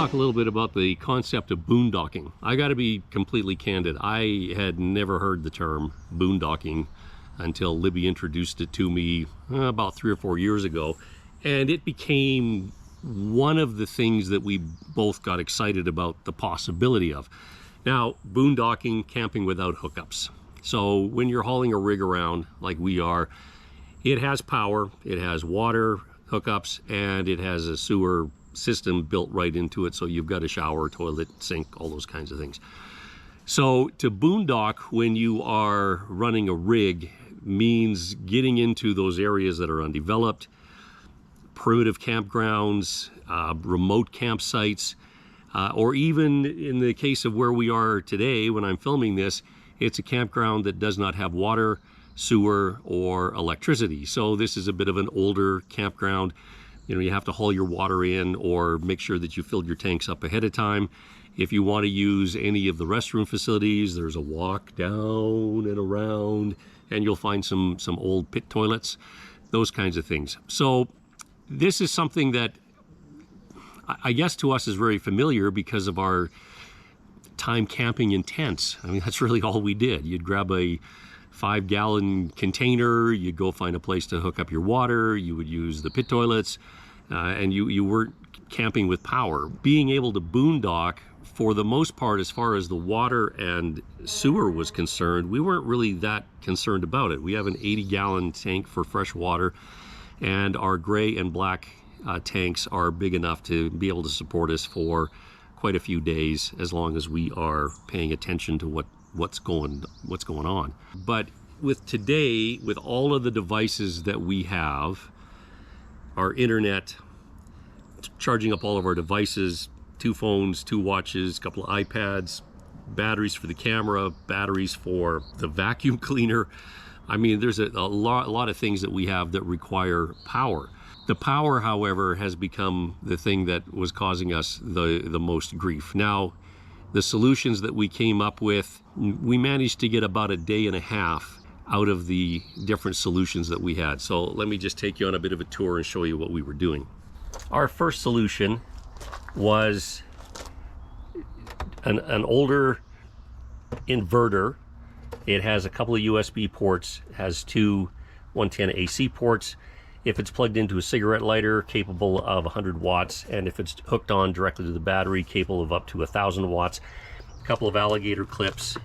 talk a little bit about the concept of boondocking. I got to be completely candid. I had never heard the term boondocking until Libby introduced it to me about 3 or 4 years ago. And it became one of the things that we both got excited about the possibility of. Now, boondocking, camping without hookups. So when you're hauling a rig around like we are, it has power, it has water hookups, and it has a sewer system built right into it, so you've got a shower, toilet, sink, all those kinds of things. So to boondock when you are running a rig means getting into those areas that are undeveloped, primitive campgrounds, remote campsites, or even in the case of where we are today when I'm filming this, it's a campground that does not have water, sewer, or electricity. So this is a bit of an older campground. You know, you have to haul your water in or make sure that you filled your tanks up ahead of time. If you want to use any of the restroom facilities, there's a walk down and around, and you'll find some old pit toilets, those kinds of things. So this is something that I guess to us is very familiar because of our time camping in tents. I mean, that's really all we did. You'd grab a 5-gallon container, you'd go find a place to hook up your water, you would use the pit toilets, and you weren't camping with power. Being able to boondock, for the most part, as far as the water and sewer was concerned, we weren't really that concerned about it. We have an 80-gallon tank for fresh water, and our gray and black tanks are big enough to be able to support us for quite a few days, as long as we are paying attention to what's going on. But with today, with all of the devices that we have, our internet, charging up all of our devices, 2 phones, 2 watches, a couple of iPads, batteries for the camera, batteries for the vacuum cleaner. I mean, there's a lot of things that we have that require power. The power, however, has become the thing that was causing us the most grief. Now, the solutions that we came up with, we managed to get about a day and a half out of the different solutions that we had. So let me just take you on a bit of a tour and show you what we were doing. Our first solution was an older inverter. It has a couple of USB ports, has 2 110 AC ports. If it's plugged into a cigarette lighter, capable of 100 watts, and if it's hooked on directly to the battery, capable of up to 1,000 watts. A couple of alligator clips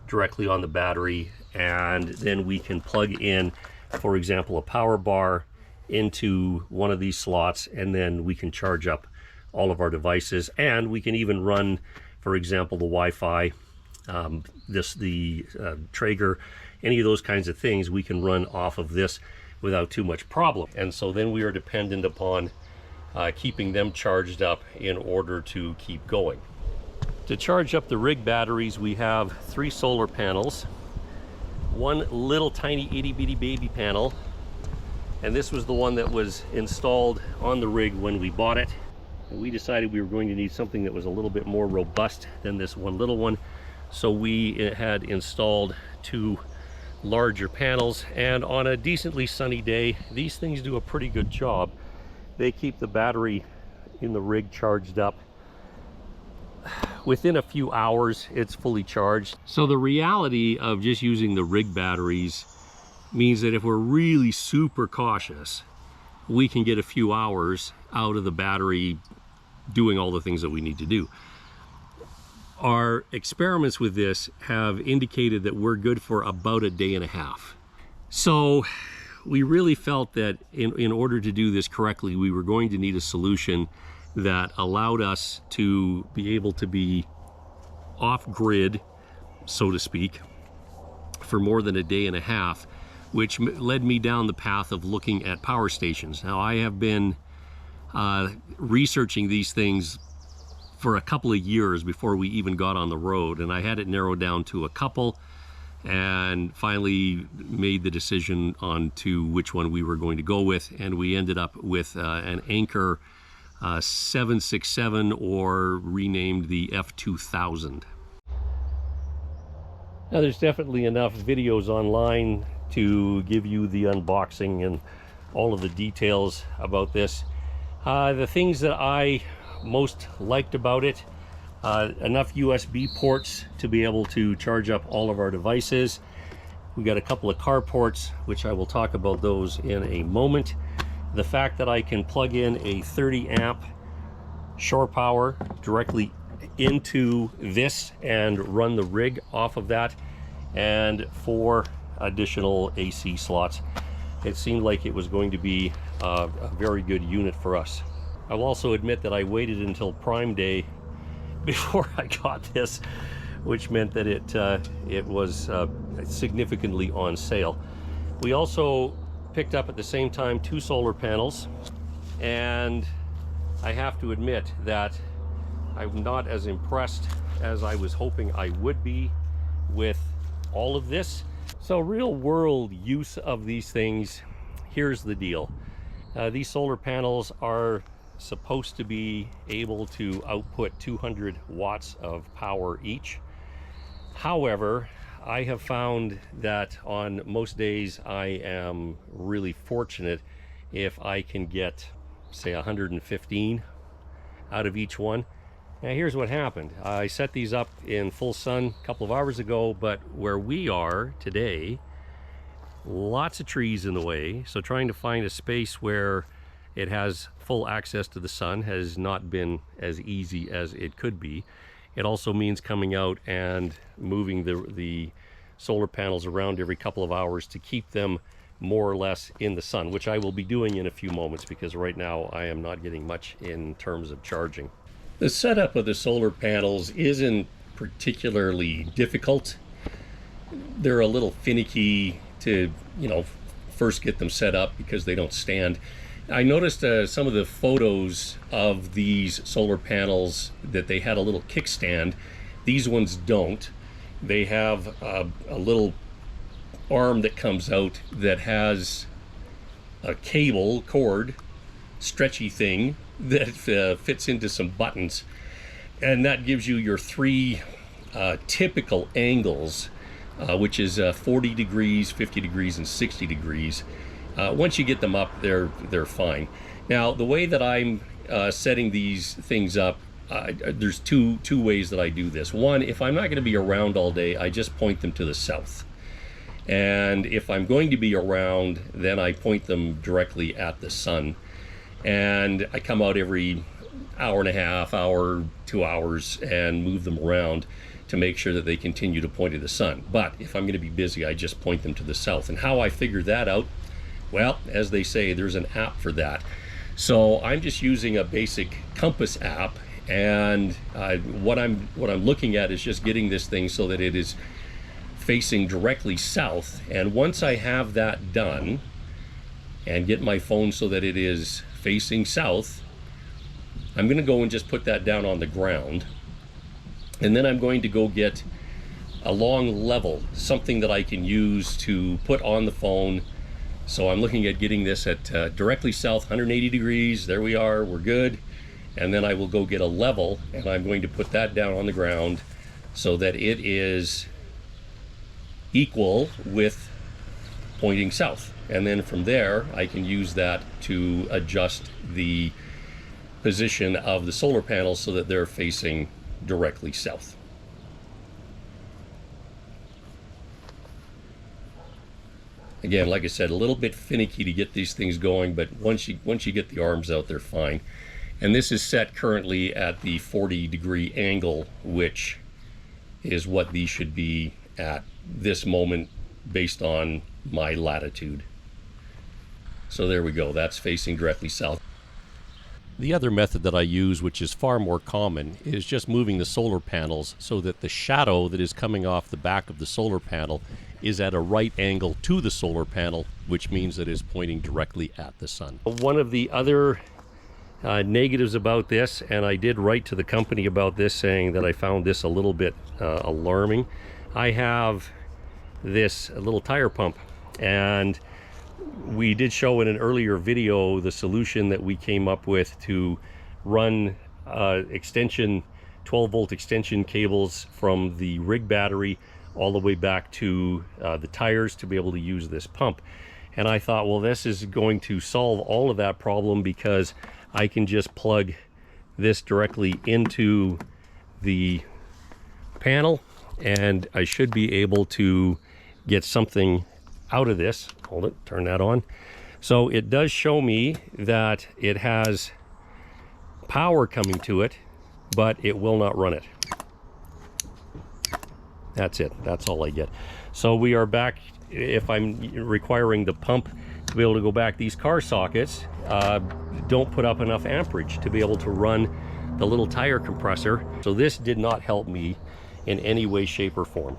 directly on the battery, and then we can plug in, for example, a power bar into one of these slots, and then we can charge up all of our devices. And we can even run, for example, the Wi-Fi, the Traeger, any of those kinds of things we can run off of this without too much problem. And so then we are dependent upon keeping them charged up in order to keep going. To charge up the rig batteries, we have 3 solar panels, 1 little tiny itty bitty baby panel, and this was the one that was installed on the rig when we bought it. And we decided we were going to need something that was a little bit more robust than this one little one, so we had installed 2 larger panels, and on a decently sunny day, these things do a pretty good job. They keep the battery in the rig charged up. Within a few hours, it's fully charged. So the reality of just using the rig batteries means that if we're really super cautious, we can get a few hours out of the battery doing all the things that we need to do. Our experiments with this have indicated that we're good for about a day and a half. So we really felt that in order to do this correctly, we were going to need a solution that allowed us to be able to be off-grid, so to speak, for more than a day and a half, which led me down the path of looking at power stations. Now, I have been researching these things for a couple of years before we even got on the road, and I had it narrowed down to a couple, and finally made the decision on to which one we were going to go with, and we ended up with an Anker 767, or renamed the F2000. Now, there's definitely enough videos online to give you the unboxing and all of the details about this. The things that I most liked about it. Enough USB ports to be able to charge up all of our devices. We got a couple of car ports, which I will talk about those in a moment. The fact that I can plug in a 30 amp shore power directly into this and run the rig off of that, and 4 additional AC slots. It seemed like it was going to be a very good unit for us. I'll also admit that I waited until Prime Day before I got this, which meant that it was significantly on sale. We also picked up at the same time 2 solar panels, and I have to admit that I'm not as impressed as I was hoping I would be with all of this. So real world use of these things, here's the deal. These solar panels are supposed to be able to output 200 watts of power each. However, I have found that on most days I am really fortunate if I can get, say, 115 out of each one. Now here's what happened. I set these up in full sun a couple of hours ago, but where we are today, lots of trees in the way, so trying to find a space where it has full access to the sun has not been as easy as it could be. It also means coming out and moving the solar panels around every couple of hours to keep them more or less in the sun, which I will be doing in a few moments, because right now I am not getting much in terms of charging. The setup of the solar panels isn't particularly difficult. They're a little finicky to, first get them set up because they don't stand. I noticed some of the photos of these solar panels that they had a little kickstand. These ones don't. They have a little arm that comes out that has a cable cord, stretchy thing that fits into some buttons, and that gives you your 3 typical angles, which is 40 degrees, 50 degrees, and 60 degrees. Once you get them up, they're fine. Now, the way that I'm setting these things up, there's two ways that I do this. One, if I'm not going to be around all day, I just point them to the south. And if I'm going to be around, then I point them directly at the sun. And I come out every hour and a half, 2 hours, and move them around to make sure that they continue to point to the sun. But if I'm going to be busy, I just point them to the south. And how I figured that out, well, as they say, there's an app for that. So I'm just using a basic compass app, and what I'm looking at is just getting this thing so that it is facing directly south. And once I have that done and get my phone so that it is facing south, I'm going to go and just put that down on the ground, and then I'm going to go get a long level, something that I can use to put on the phone. So I'm looking at getting this at directly south, 180 degrees. There we are, we're good. And then I will go get a level, and I'm going to put that down on the ground so that it is equal with pointing south. And then from there, I can use that to adjust the position of the solar panels so that they're facing directly south. Again, like I said, a little bit finicky to get these things going, but once you get the arms out, they're fine. And this is set currently at the 40-degree angle, which is what these should be at this moment based on my latitude. So there we go, that's facing directly south. The other method that I use, which is far more common, is just moving the solar panels so that the shadow that is coming off the back of the solar panel is at a right angle to the solar panel, which means that it is pointing directly at the sun. One of the other negatives about this, and I did write to the company about this, saying that I found this a little bit alarming. I have this little tire pump, and we did show in an earlier video the solution that we came up with to run 12-volt extension cables from the rig battery all the way back to the tires to be able to use this pump. And I thought, well, this is going to solve all of that problem, because I can just plug this directly into the panel, and I should be able to get something out of this. Hold it, turn that on. So it does show me that it has power coming to it, but it will not run it. That's it, that's all I get. So we are back. If I'm requiring the pump to be able to go back, these car sockets don't put up enough amperage to be able to run the little tire compressor. So this did not help me in any way, shape, or form.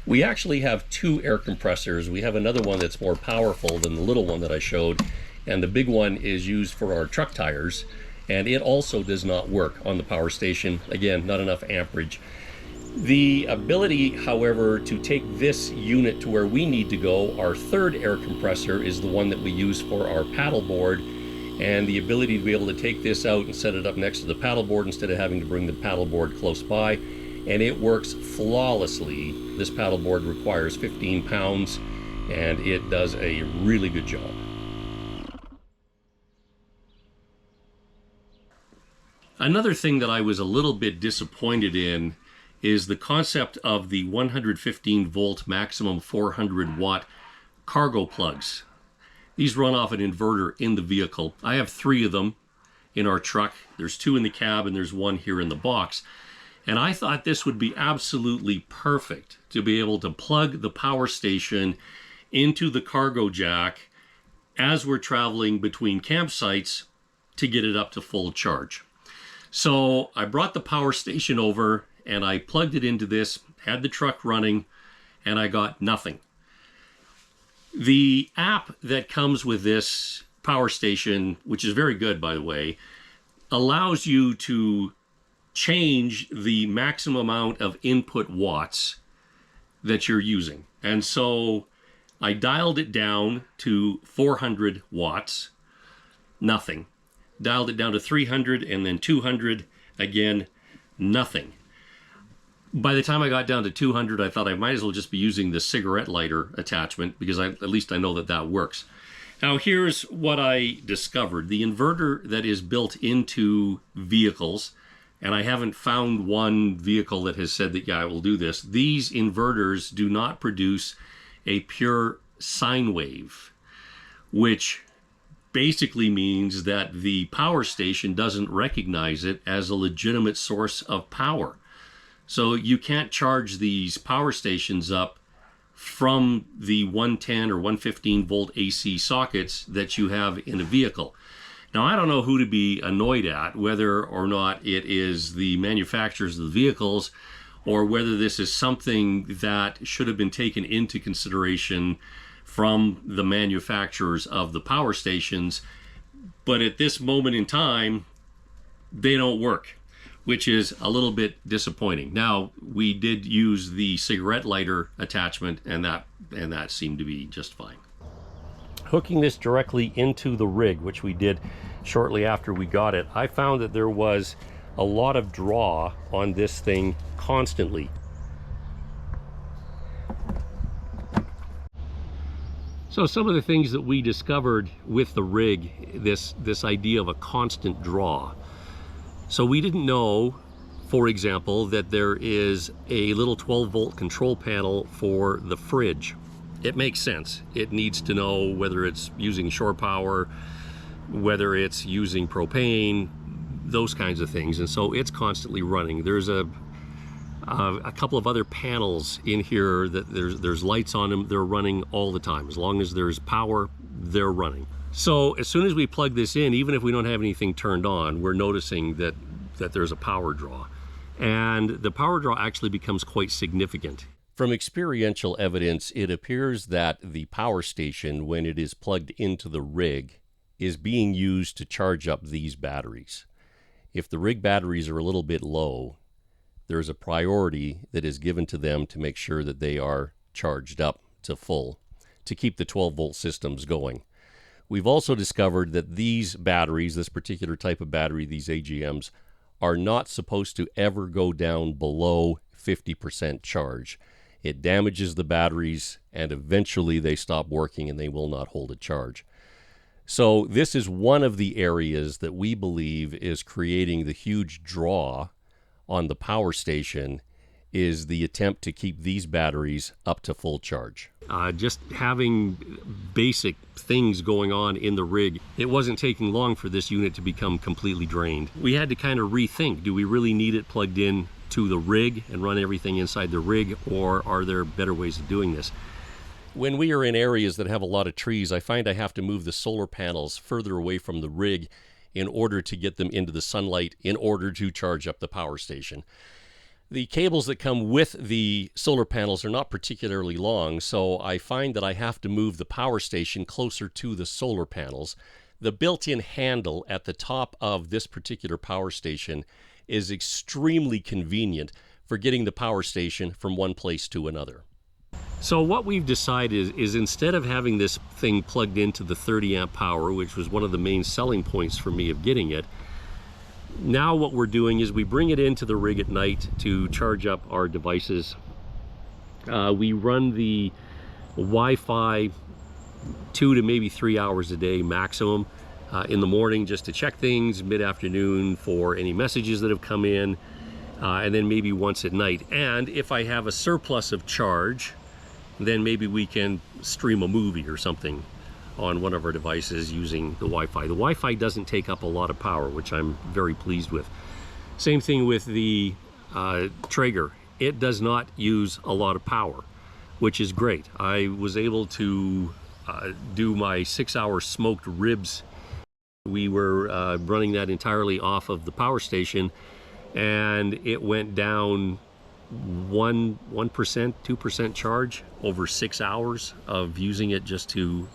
We actually have two air compressors. We have another one that's more powerful than the little one that I showed, and the big one is used for our truck tires, and it also does not work on the power station. Again, not enough amperage. The ability, however, to take this unit to where we need to go, our third air compressor, is the one that we use for our paddleboard, and the ability to be able to take this out and set it up next to the paddleboard instead of having to bring the paddleboard close by, and it works flawlessly. This paddleboard requires 15 pounds, and it does a really good job. Another thing that I was a little bit disappointed in is the concept of the 115 volt maximum 400 watt cargo plugs. These run off an inverter in the vehicle. I have 3 of them in our truck. There's 2 in the cab and there's 1 here in the box. And I thought this would be absolutely perfect to be able to plug the power station into the cargo jack as we're traveling between campsites to get it up to full charge. So I brought the power station over and I plugged it into this, had the truck running, and I got nothing. The app that comes with this power station, which is very good by the way, allows you to change the maximum amount of input watts that you're using. And so I dialed it down to 400 watts, nothing. Dialed it down to 300 and then 200, again, nothing. By the time I got down to 200, I thought I might as well just be using the cigarette lighter attachment because at least I know that that works. Now here's what I discovered. The inverter that is built into vehicles, and I haven't found one vehicle that has said that, yeah, I will do this. These inverters do not produce a pure sine wave, which basically means that the power station doesn't recognize it as a legitimate source of power. So you can't charge these power stations up from the 110 or 115 volt AC sockets that you have in a vehicle. Now, I don't know who to be annoyed at, whether or not it is the manufacturers of the vehicles or whether this is something that should have been taken into consideration from the manufacturers of the power stations. But at this moment in time, they don't work, which is a little bit disappointing. Now, we did use the cigarette lighter attachment, and that seemed to be just fine. Hooking this directly into the rig, which we did shortly after we got it, I found that there was a lot of draw on this thing constantly. So some of the things that we discovered with the rig, this idea of a constant draw. So we didn't know, for example, that there is a little 12 volt control panel for the fridge. It makes sense. It needs to know whether it's using shore power, whether it's using propane, those kinds of things. And so it's constantly running. There's a couple of other panels in here that there's lights on them. They're running all the time. As long as there's power, they're running. So as soon as we plug this in, even if we don't have anything turned on, we're noticing that there's a power draw. And the power draw actually becomes quite significant. From experiential evidence, it appears that the power station, when it is plugged into the rig, is being used to charge up these batteries. If the rig batteries are a little bit low, there's a priority that is given to them to make sure that they are charged up to full to keep the 12 volt systems going. We've also discovered that these batteries, this particular type of battery, these AGMs, are not supposed to ever go down below 50% charge. It damages the batteries and eventually they stop working and they will not hold a charge. So this is one of the areas that we believe is creating the huge draw on the power station, is the attempt to keep these batteries up to full charge. Just having basic things going on in the rig, it wasn't taking long for this unit to become completely drained. We had to kind of rethink, do we really need it plugged in to the rig and run everything inside the rig, or are there better ways of doing this? When we are in areas that have a lot of trees, I find I have to move the solar panels further away from the rig in order to get them into the sunlight in order to charge up the power station. The cables that come with the solar panels are not particularly long, so I find that I have to move the power station closer to the solar panels. The built-in handle at the top of this particular power station is extremely convenient for getting the power station from one place to another. So what we've decided is instead of having this thing plugged into the 30 amp power, which was one of the main selling points for me of getting it, now what we're doing is we bring it into the rig at night to charge up our devices. We run the Wi-Fi 2 to maybe 3 hours a day maximum in the morning, just to check things, mid-afternoon for any messages that have come in, and then maybe once at night. And if I have a surplus of charge, then maybe we can stream a movie or something on one of our devices using the Wi-Fi. The Wi-Fi doesn't take up a lot of power, which I'm very pleased with. Same thing with the Traeger. It does not use a lot of power, which is great. I was able to do my 6-hour smoked ribs. We were running that entirely off of the power station, and it went down 1%, 2% charge over 6 hours of using it just to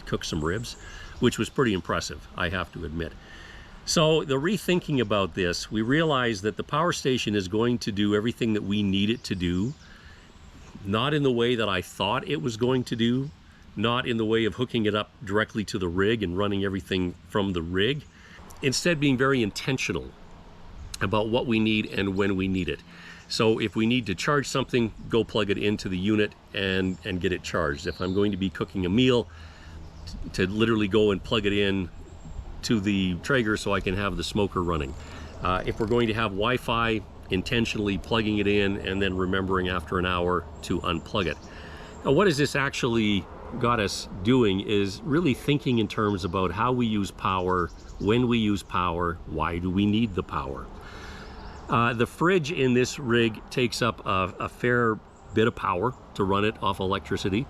cook some ribs, which was pretty impressive, I have to admit. So the rethinking about this, we realized that the power station is going to do everything that we need it to do, not in the way that I thought it was going to do, not in the way of hooking it up directly to the rig and running everything from the rig, instead being very intentional about what we need and when we need it. So if we need to charge something, go plug it into the unit and get it charged. If I'm going to be cooking a meal, to literally go and plug it in to the Traeger so I can have the smoker running. If we're going to have Wi-Fi, intentionally plugging it in and then remembering after an hour to unplug it. Now, what has this actually got us doing is really thinking in terms about how we use power, when we use power, why do we need the power? The fridge in this rig takes up a fair bit of power to run it off electricity,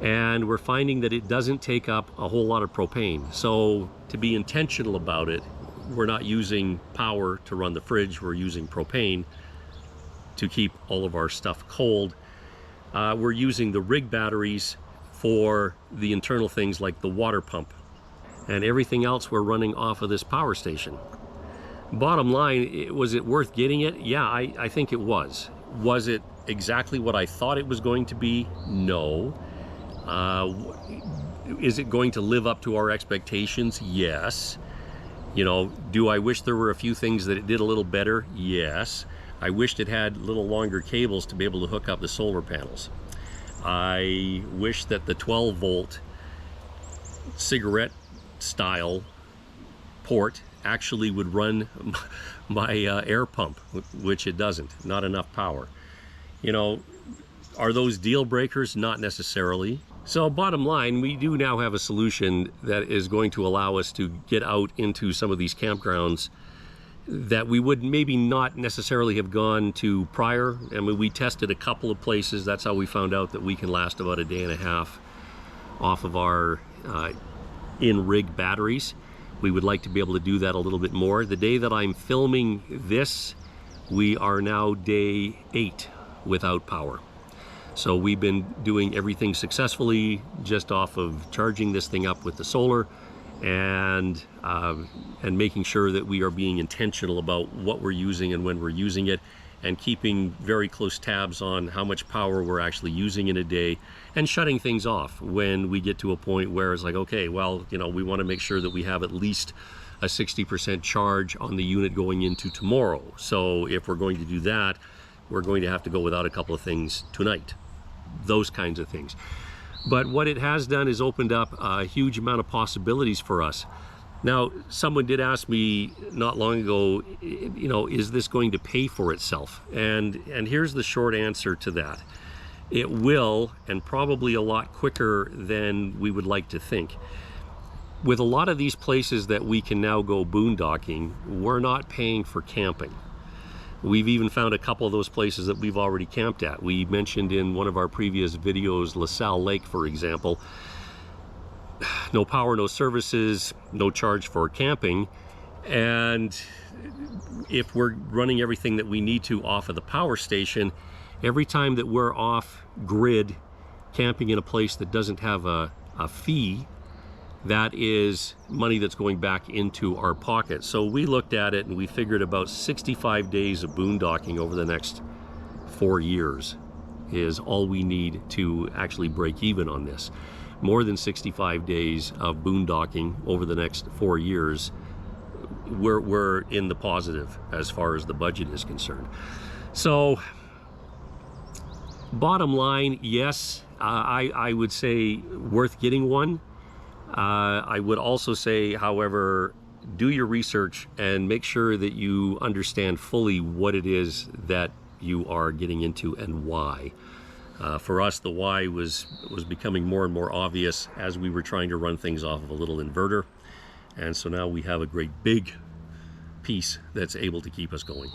and we're finding that it doesn't take up a whole lot of propane. So to be intentional about it, we're not using power to run the fridge, we're using propane to keep all of our stuff cold. We're using the rig batteries for the internal things like the water pump, and everything else we're running off of this power station. Bottom line, was it worth getting it? Yeah, I think it was. Was it exactly what I thought it was going to be? No. Is it going to live up to our expectations? Yes. You know, do I wish there were a few things that it did a little better? Yes. I wished it had a little longer cables to be able to hook up the solar panels. I wish that the 12-volt cigarette style port actually would run my air pump, which it doesn't. Not enough power. You know, are those deal breakers? Not necessarily. So bottom line, we do now have a solution that is going to allow us to get out into some of these campgrounds that we would maybe not necessarily have gone to prior. I mean, we tested a couple of places. That's how we found out that we can last about a day and a half off of our in-rig batteries. We would like to be able to do that a little bit more. The day that I'm filming this, we are now day 8 without power. So we've been doing everything successfully just off of charging this thing up with the solar and making sure that we are being intentional about what we're using and when we're using it, and keeping very close tabs on how much power we're actually using in a day, and shutting things off when we get to a point where it's like, okay, well, you know, we want to make sure that we have at least a 60% charge on the unit going into tomorrow. So if we're going to do that, we're going to have to go without a couple of things tonight. Those kinds of things. But what it has done is opened up a huge amount of possibilities for us. Now, someone did ask me not long ago, you know, is this going to pay for itself? And here's the short answer to that. It will, and probably a lot quicker than we would like to think. With a lot of these places that we can now go boondocking, we're not paying for camping. We've even found a couple of those places that we've already camped at. We mentioned in one of our previous videos, LaSalle Lake, for example. No power, no services, no charge for camping. And if we're running everything that we need to off of the power station, every time that we're off grid camping in a place that doesn't have a fee, that is money that's going back into our pocket. So we looked at it and we figured about 65 days of boondocking over the next 4 years is all we need to actually break even on this. More than 65 days of boondocking over the next 4 years, we're in the positive as far as the budget is concerned. So bottom line, yes, I would say worth getting one. I would also say, however, do your research and make sure that you understand fully what it is that you are getting into and why. For us, the why was becoming more and more obvious as we were trying to run things off of a little inverter. And so now we have a great big piece that's able to keep us going.